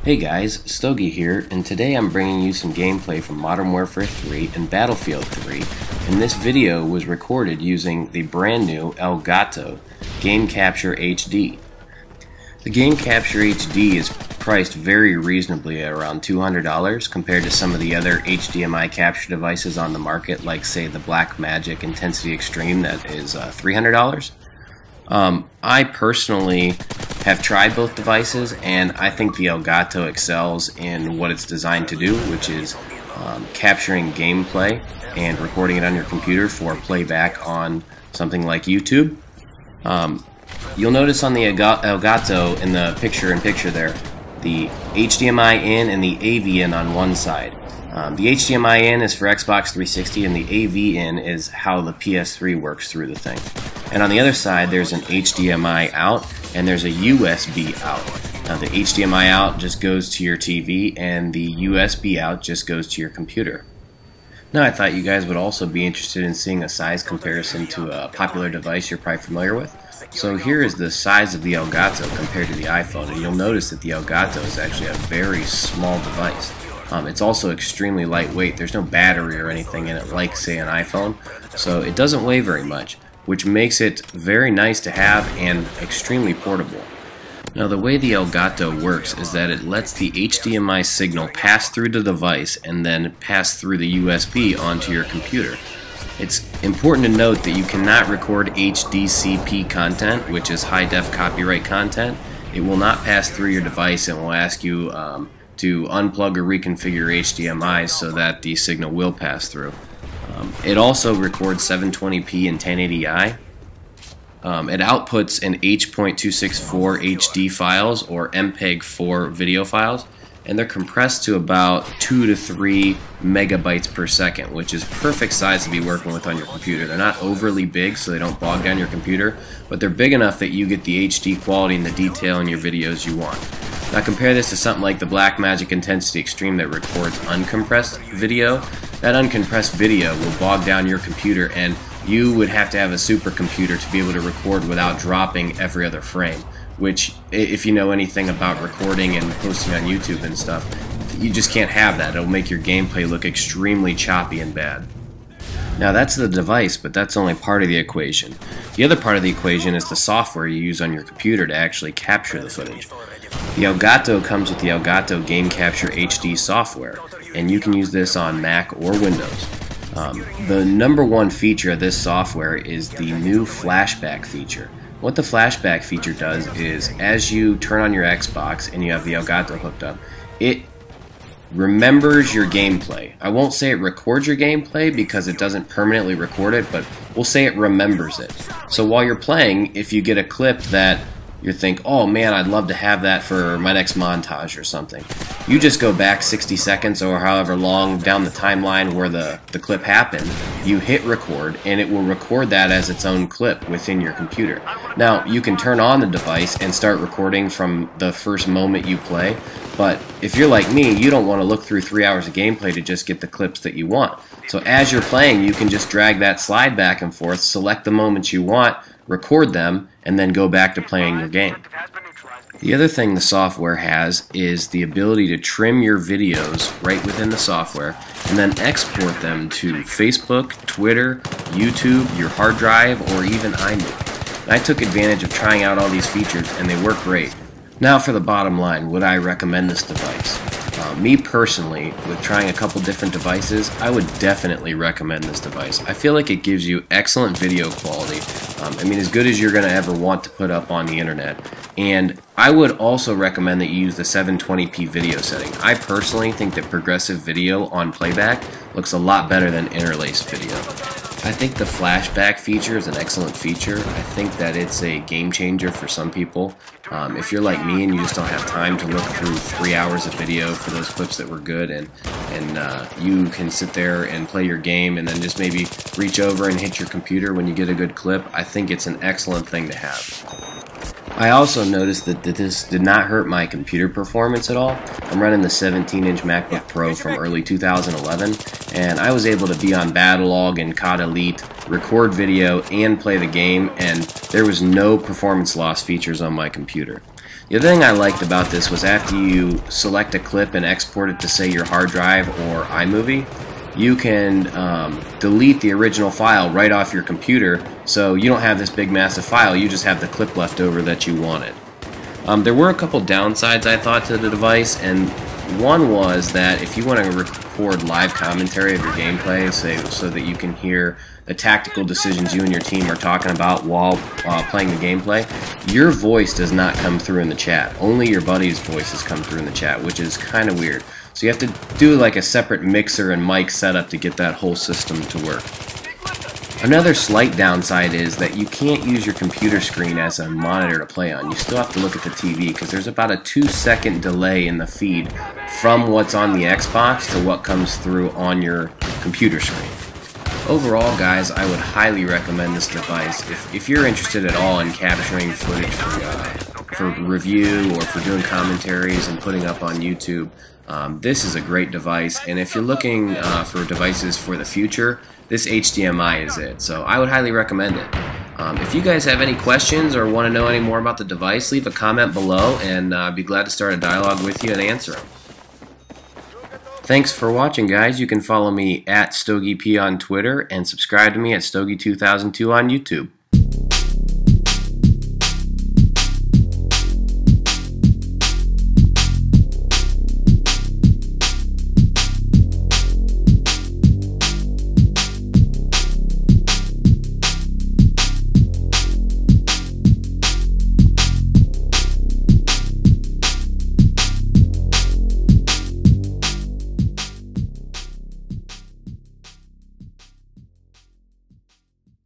Hey guys, Stoge here, and today I'm bringing you some gameplay from Modern Warfare 3 and Battlefield 3, and this video was recorded using the brand new Elgato Game Capture HD. The Game Capture HD is priced very reasonably at around $200 compared to some of the other HDMI capture devices on the market, like say the Blackmagic Intensity Extreme that is $300. I personally have tried both devices, and I think the Elgato excels in what it's designed to do, which is capturing gameplay and recording it on your computer for playback on something like YouTube. You'll notice on the Elgato in the picture-in-picture there, the HDMI in and the AV in on one side. The HDMI in is for Xbox 360 and the AV in is how the PS3 works through the thing. And on the other side there's an HDMI out and there's a USB out. Now the HDMI out just goes to your TV and the USB out just goes to your computer. Now I thought you guys would also be interested in seeing a size comparison to a popular device you're probably familiar with. So here is the size of the Elgato compared to the iPhone, and you'll notice that the Elgato is actually a very small device. It's also extremely lightweight. There's no battery or anything in it like, say, an iPhone, so it doesn't weigh very much, which makes it very nice to have and extremely portable. Now the way the Elgato works is that it lets the HDMI signal pass through the device and then pass through the USB onto your computer. It's important to note that you cannot record HDCP content, which is high-def copyright content. It will not pass through your device and will ask you to unplug or reconfigure HDMI so that the signal will pass through. It also records 720p and 1080i. It outputs an H.264 HD files or MPEG-4 video files, and they're compressed to about 2 to 3 megabytes per second, which is perfect size to be working with on your computer. They're not overly big, so they don't bog down your computer, but they're big enough that you get the HD quality and the detail in your videos you want. Now compare this to something like the Blackmagic Intensity Extreme that records uncompressed video. That uncompressed video will bog down your computer, and you would have to have a supercomputer to be able to record without dropping every other frame, which, if you know anything about recording and posting on YouTube and stuff, you just can't have that. It'll make your gameplay look extremely choppy and bad. Now that's the device, but that's only part of the equation. The other part of the equation is the software you use on your computer to actually capture the footage. The Elgato comes with the Elgato Game Capture HD software, and you can use this on Mac or Windows. The number one feature of this software is the new flashback feature. What the flashback feature does is, as you turn on your Xbox and you have the Elgato hooked up, it remembers your gameplay. I won't say it records your gameplay because it doesn't permanently record it, but we'll say it remembers it. So while you're playing, if you get a clip that you think, oh man, I'd love to have that for my next montage or something, you just go back 60 seconds or however long down the timeline where the clip happened, you hit record, and it will record that as its own clip within your computer. Now, you can turn on the device and start recording from the first moment you play, but if you're like me, you don't want to look through 3 hours of gameplay to just get the clips that you want. So as you're playing, you can just drag that slide back and forth, select the moments you want, record them, and then go back to playing your game. The other thing the software has is the ability to trim your videos right within the software and then export them to Facebook, Twitter, YouTube, your hard drive, or even iMovie. I took advantage of trying out all these features and they work great. Now for the bottom line, would I recommend this device? Me personally, with trying a couple different devices, I would definitely recommend this device. I feel like it gives you excellent video quality. I mean, as good as you're going to ever want to put up on the internet. And I would also recommend that you use the 720p video setting. I personally think that progressive video on playback looks a lot better than interlaced video. I think the flashback feature is an excellent feature. I think that it's a game changer for some people. If you're like me and you just don't have time to look through 3 hours of video for those clips that were good, and you can sit there and play your game and then just maybe reach over and hit your computer when you get a good clip, I think it's an excellent thing to have. I also noticed that this did not hurt my computer performance at all. I'm running the 17-inch MacBook Pro from early 2011, and I was able to be on Battlelog and COD Elite, record video, and play the game, and there was no performance loss features on my computer. The other thing I liked about this was after you select a clip and export it to, say, your hard drive or iMovie, you can delete the original file right off your computer, so you don't have this big massive file, you just have the clip left over that you wanted. There were a couple downsides, I thought, to the device, and one was that if you want to record live commentary of your gameplay, say, so that you can hear the tactical decisions you and your team are talking about while playing the gameplay, your voice does not come through in the chat. Only your buddy's voices come through in the chat, which is kind of weird. So you have to do like a separate mixer and mic setup to get that whole system to work. Another slight downside is that you can't use your computer screen as a monitor to play on. You still have to look at the TV because there's about a 2-second delay in the feed from what's on the Xbox to what comes through on your computer screen. Overall, guys, I would highly recommend this device if you're interested at all in capturing footage for review or for doing commentaries and putting up on YouTube. This is a great device, and if you're looking for devices for the future, this HDMI is it. So I would highly recommend it. If you guys have any questions or want to know any more about the device, leave a comment below, and I'd be glad to start a dialogue with you and answer them. Thanks for watching, guys. You can follow me at StogeP on Twitter and subscribe to me at Stoge2002 on YouTube.